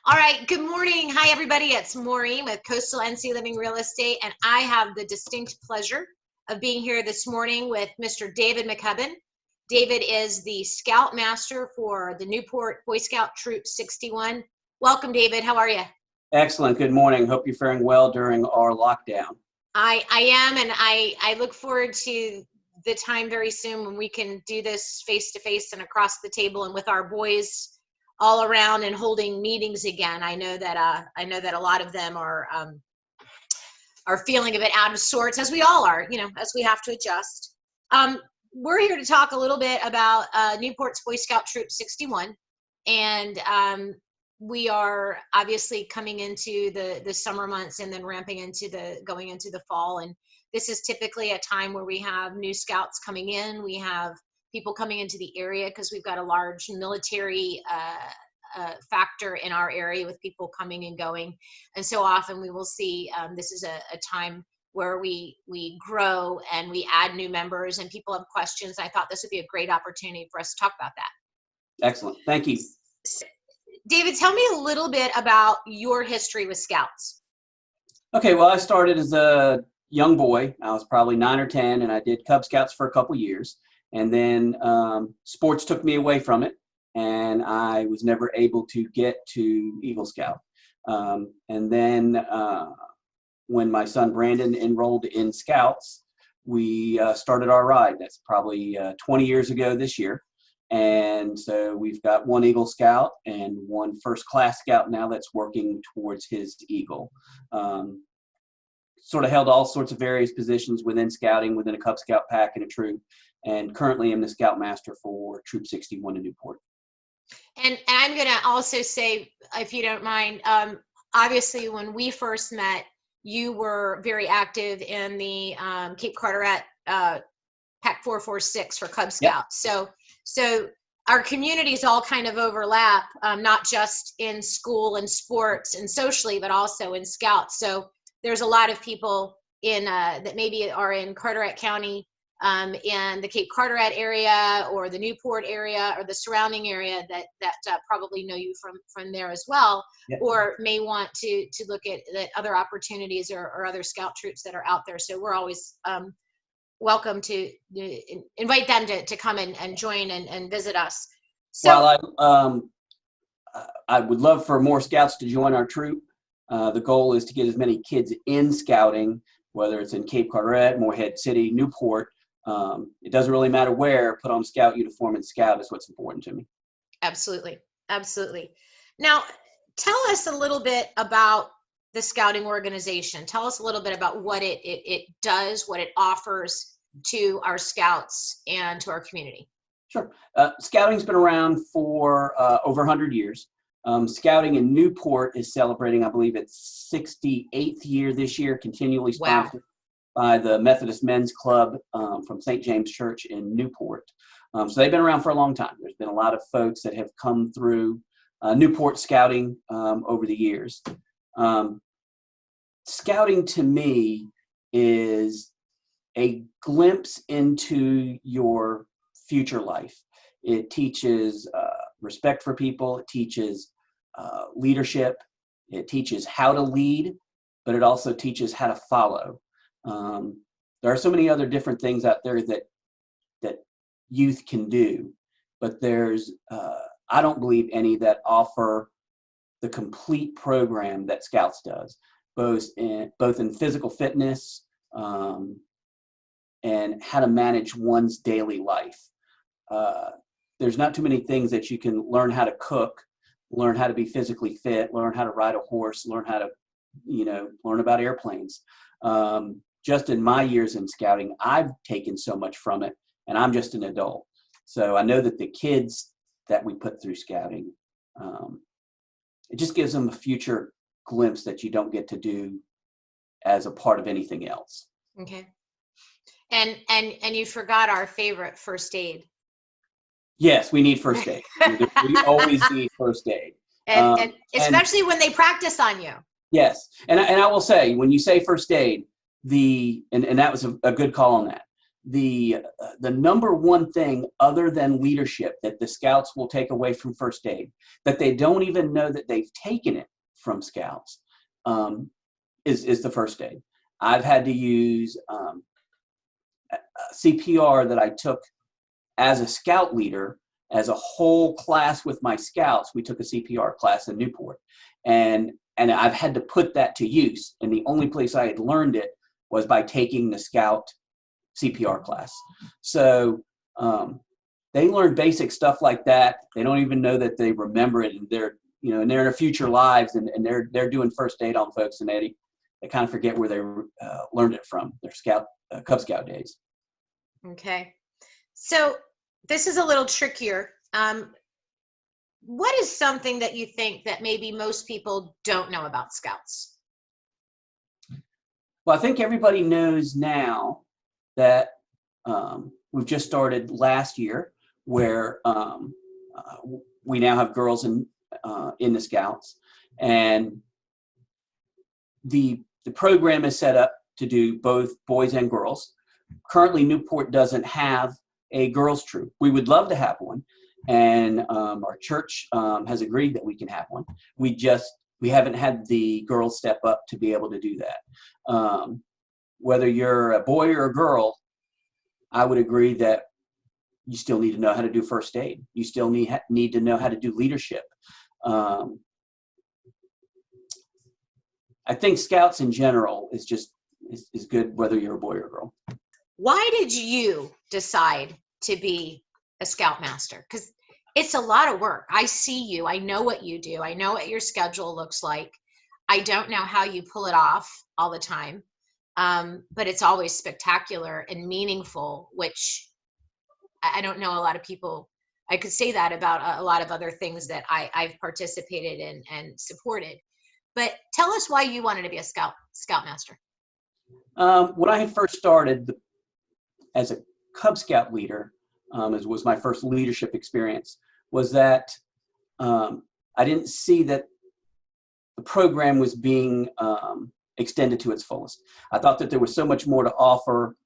All right, good morning. Hi, everybody. It's Maureen with Coastal NC Living Real Estate, and I have the distinct pleasure of being here this morning with Mr. David McCubbin. David is the Scout Master for the Newport Boy Scout Troop 61. Welcome, David. How are you? Excellent. Good morning. Hope you're faring well during our lockdown. I am, and I look forward to the time very soon when we can do this face-to-face and across the table and with our boys all around and holding meetings again. I know that a lot of them are feeling a bit out of sorts, as we all are, as we have to adjust. We're here to talk a little bit about Newport's Boy Scout Troop 61, and we are obviously coming into the summer months and then ramping into going into the fall. And this is typically a time where we have new scouts coming in. We have people coming into the area because we've got a large military factor in our area with people coming and going. And so often we will see this is a time where we grow and we add new members and people have questions. I thought this would be a great opportunity for us to talk about that. Excellent. Thank you. David, tell me a little bit about your history with Scouts. Okay, well, I started as a young boy. I was probably 9 or 10, and I did Cub Scouts for a couple years. And then sports took me away from it, and I was never able to get to Eagle Scout. And then when my son Brandon enrolled in Scouts, we started our ride. That's probably 20 years ago this year. And so we've got one Eagle Scout and one first class Scout now that's working towards his Eagle. Sort of held all sorts of various positions within scouting, within a Cub Scout pack and a troop, and currently I'm the Scout Master for Troop 61 in Newport. And I'm going to also say, if you don't mind, obviously when we first met, you were very active in the Cape Carteret Pack 446 for Cub Scouts. Yep. So our communities all kind of overlap, not just in school and sports and socially, but also in Scouts. So there's a lot of people in that maybe are in Carteret County, in the Cape Carteret area or the Newport area or the surrounding area that probably know you from there as well. Yep. Or may want to look at other opportunities or other Scout troops that are out there. So we're always welcome to invite them to come and join and visit us. So, well, I would love for more Scouts to join our troop. The goal is to get as many kids in scouting, whether it's in Cape Carteret, Morehead City, Newport. It doesn't really matter where. Put on Scout uniform and Scout is what's important to me. Absolutely. Absolutely. Now, tell us a little bit about the scouting organization. Tell us a little bit about what it does, what it offers to our Scouts and to our community. Sure. Scouting's been around for over 100 years. Scouting in Newport is celebrating, I believe, its 68th year this year, continually sponsored by the Methodist Men's Club from St. James Church in Newport. So they've been around for a long time. There's been a lot of folks that have come through Newport scouting over the years. Scouting to me is a glimpse into your future life. It teaches respect for people. It teaches leadership. It teaches how to lead, but it also teaches how to follow. There are so many other different things out there that youth can do, but there's I don't believe any that offer the complete program that Scouts does, both in physical fitness and how to manage one's daily life. There's not too many things that you can learn how to cook, learn how to be physically fit, learn how to ride a horse, learn how to, learn about airplanes. Just in my years in scouting, I've taken so much from it, and I'm just an adult. So I know that the kids that we put through scouting, it just gives them a future glimpse that you don't get to do as a part of anything else. Okay. And you forgot our favorite, first aid. Yes, we need first aid. We always need first aid. And especially when they practice on you. Yes. And I will say, when you say first aid, and that was a good call on that. the number one thing other than leadership that the scouts will take away from first aid, that they don't even know that they've taken it from scouts, is the first aid. I've had to use CPR that I took as a scout leader, as a whole class with my scouts. We took a CPR class in Newport, and I've had to put that to use. And the only place I had learned it was by taking the scout CPR class. So they learn basic stuff like that. They don't even know that they remember it, and they're in their future lives, and they're doing first aid on folks, and they kind of forget where they learned it from, their Cub Scout days. Okay, so this is a little trickier. What is something that you think that maybe most people don't know about Scouts? Well, I think everybody knows now that we've just started last year, where we now have girls in the Scouts, and the program is set up to do both boys and girls. Currently, Newport doesn't have a girls troop. We would love to have one, and our church has agreed that we can have one. We haven't had the girls step up to be able to do that. Whether you're a boy or a girl, I would agree that you still need to know how to do first aid. You still need to know how to do leadership. I think Scouts in general is good whether you're a boy or a girl. Why did you decide to be a Scoutmaster? Because it's a lot of work. I see you. I know what you do. I know what your schedule looks like. I don't know how you pull it off all the time, but it's always spectacular and meaningful, which I don't know a lot of people. I could say that about a lot of other things that I've participated in and supported. But tell us why you wanted to be a Scoutmaster. When I had first started as a Cub Scout leader, as was my first leadership experience, was that I didn't see that the program was being extended to its fullest. I thought that there was so much more to offer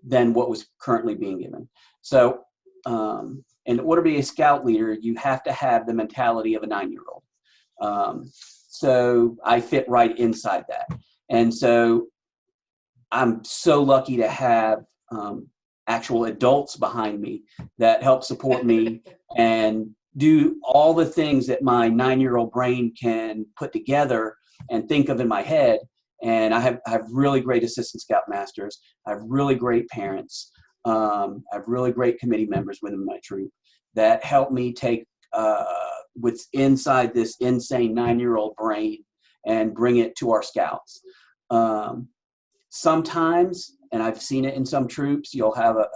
than what was currently being given. So in order to be a Scout leader, you have to have the mentality of a 9-year-old. So I fit right inside that. And so I'm so lucky to have actual adults behind me that help support me and do all the things that my 9-year-old brain can put together and think of in my head. And I have really great assistant Scoutmasters. I have really great parents. I have really great committee members within my troop that help me take what's inside this insane 9-year-old brain and bring it to our Scouts. Sometimes, and I've seen it in some troops, you'll have a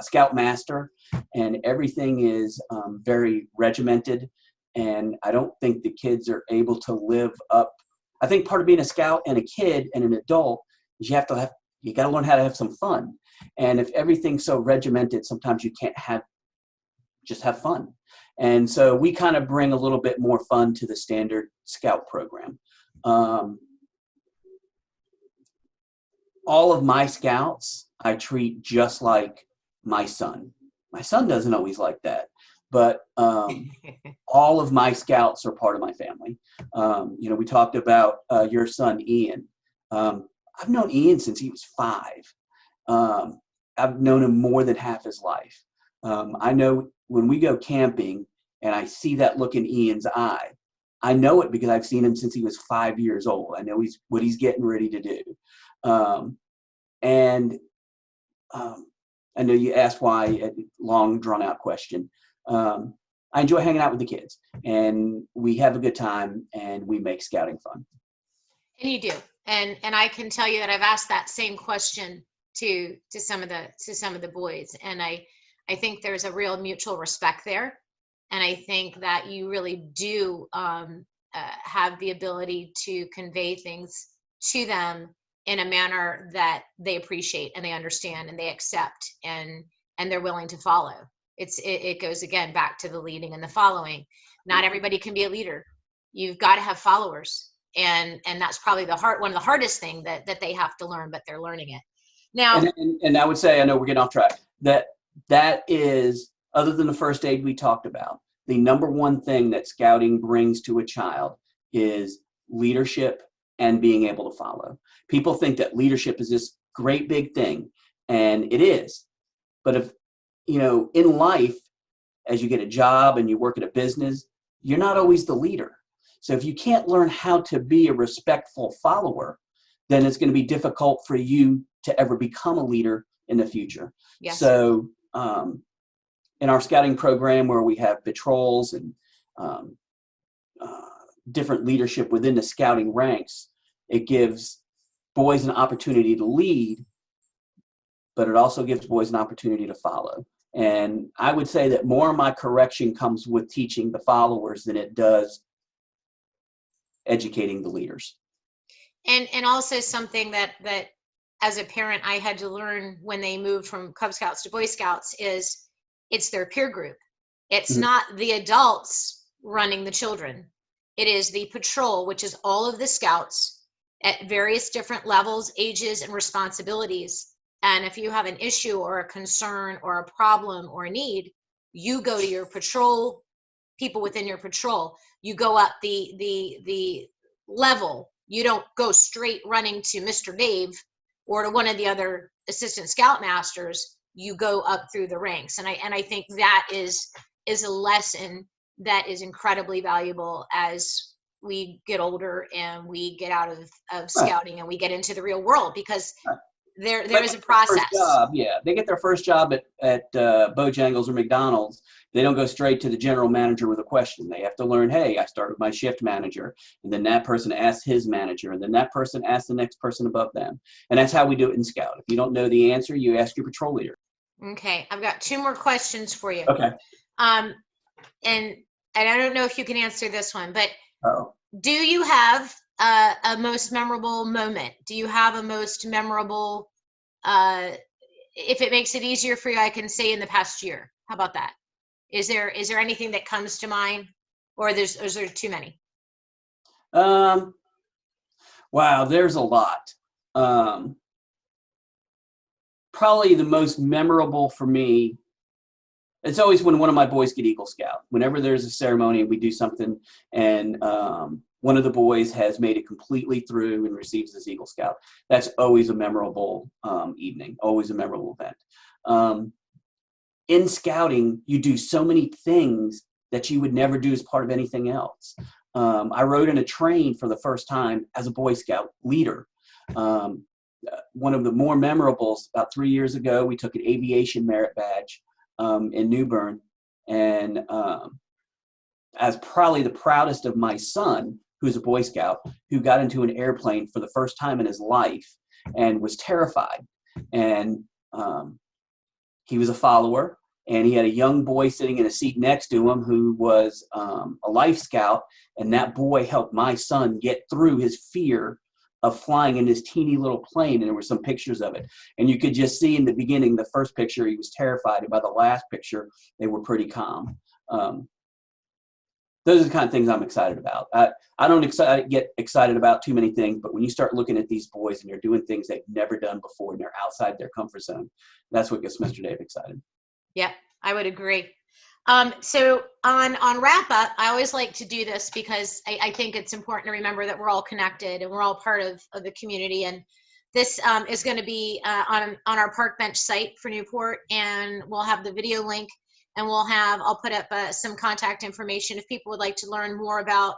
Scoutmaster, and everything is very regimented, and I don't think the kids are able to live up. I think part of being a Scout and a kid and an adult is you got to learn how to have some fun. And if everything's so regimented, sometimes you can't just have fun. And so we kind of bring a little bit more fun to the standard Scout program. All of my Scouts I treat just like my son. My son doesn't always like that, but all of my Scouts are part of my family. We talked about your son, Ian. I've known Ian since he was 5. I've known him more than half his life. I know when we go camping and I see that look in Ian's eye, I know it because I've seen him since he was 5 years old. I know what he's getting ready to do. I know you asked why, a long drawn out question. I enjoy hanging out with the kids, and we have a good time, and we make scouting fun. And you do. And I can tell you that I've asked that same question to some of the boys, and I think there's a real mutual respect there, and I think that you really do have the ability to convey things to them in a manner that they appreciate and they understand and they accept and they're willing to follow. It goes again back to the leading and the following. Not everybody can be a leader. You've got to have followers, and that's probably one of the hardest thing that they have to learn, but they're learning it. Now, And I would say, I know we're getting off track, that is, other than the first aid we talked about, the number one thing that scouting brings to a child is leadership and being able to follow. People think that leadership is this great big thing, and it is. But if, in life, as you get a job and you work at a business, you're not always the leader. So if you can't learn how to be a respectful follower, then it's going to be difficult for you to ever become a leader in the future. yes. So in our scouting program, where we have patrols and different leadership within the scouting ranks, it gives boys an opportunity to lead, but it also gives boys an opportunity to follow. And I would say that more of my correction comes with teaching the followers than it does educating the leaders. And also something that as a parent I had to learn when they moved from Cub Scouts to Boy Scouts is it's their peer group. It's not the adults running the children. It is the patrol, which is all of the scouts at various different levels, ages, and responsibilities. And if you have an issue or a concern or a problem or a need, you go to your patrol, people within your patrol. You go up the level. You don't go straight running to Mr. Dave or to one of the other assistant scoutmasters. You go up through the ranks. And I think that is a lesson that is incredibly valuable as we get older and we get out of scouting and we get into the real world, because there is a process. They get their first job at Bojangles or McDonald's. They don't go straight to the general manager with a question. They have to learn, hey, I start with my shift manager, and then that person asks his manager, and then that person asks the next person above them. And that's how we do it in Scout. If you don't know the answer, you ask your patrol leader. Okay, I've got 2 more questions for you. Okay. And I don't know if you can answer this one, but Uh-oh. do you have a most memorable moment? Do you have a most memorable, if it makes it easier for you, I can say in the past year. How about that? Is there anything that comes to mind, or is there too many? Wow, there's a lot. Probably the most memorable for me, it's always when one of my boys get Eagle Scout. Whenever there's a ceremony and we do something, and one of the boys has made it completely through and receives his Eagle Scout, that's always a memorable evening, always a memorable event. In scouting, you do so many things that you would never do as part of anything else. I rode in a train for the first time as a Boy Scout leader. One of the more memorables, about 3 years ago, we took an aviation merit badge in New Bern, and as probably the proudest of my son, who's a Boy Scout, who got into an airplane for the first time in his life and was terrified. And he was a follower, and he had a young boy sitting in a seat next to him who was a life scout, and that boy helped my son get through his fear of flying in this teeny little plane. And there were some pictures of it, and you could just see in the beginning, the first picture, he was terrified, and by the last picture, they were pretty calm. Those are the kind of things I'm excited about. I don't get excited about too many things, but when you start looking at these boys and they're doing things they've never done before and they're outside their comfort zone, that's what gets Mr. Dave excited. Yeah, I would agree. So on wrap up, I always like to do this because I think it's important to remember that we're all connected and we're all part of the community. And this is going to be on our park bench site for Newport, and we'll have the video link, and I'll put up some contact information. If people would like to learn more about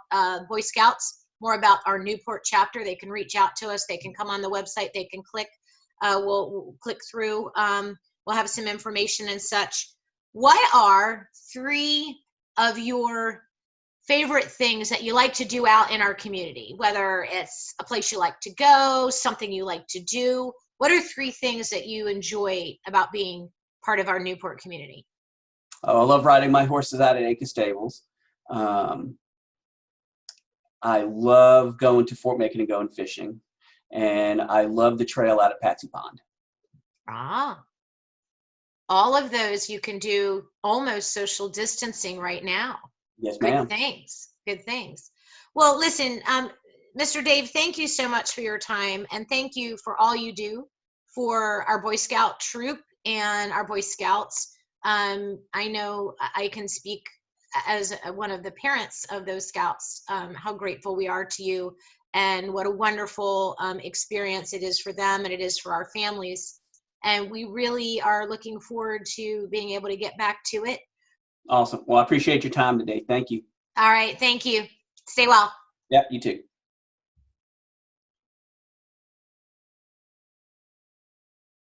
Boy Scouts, more about our Newport chapter, they can reach out to us. They can come on the website. They can click. We'll click through. We'll have some information and such. What are 3 of your favorite things that you like to do out in our community? Whether it's a place you like to go, something you like to do. What are 3 things that you enjoy about being part of our Newport community? Oh, I love riding my horses out at Acre Stables. I love going to Fort Macon and going fishing. And I love the trail out at Patsy Pond. All of those you can do almost social distancing right now. Yes, ma'am. Good things. Well, listen, Mr. Dave, thank you so much for your time, and thank you for all you do for our Boy Scout troop and our Boy Scouts. I know I can speak as one of the parents of those scouts, how grateful we are to you, and what a wonderful experience it is for them, and it is for our families. And we really are looking forward to being able to get back to it. Awesome. Well, I appreciate your time today. Thank you. All right. Thank you. Stay well. Yeah, you too.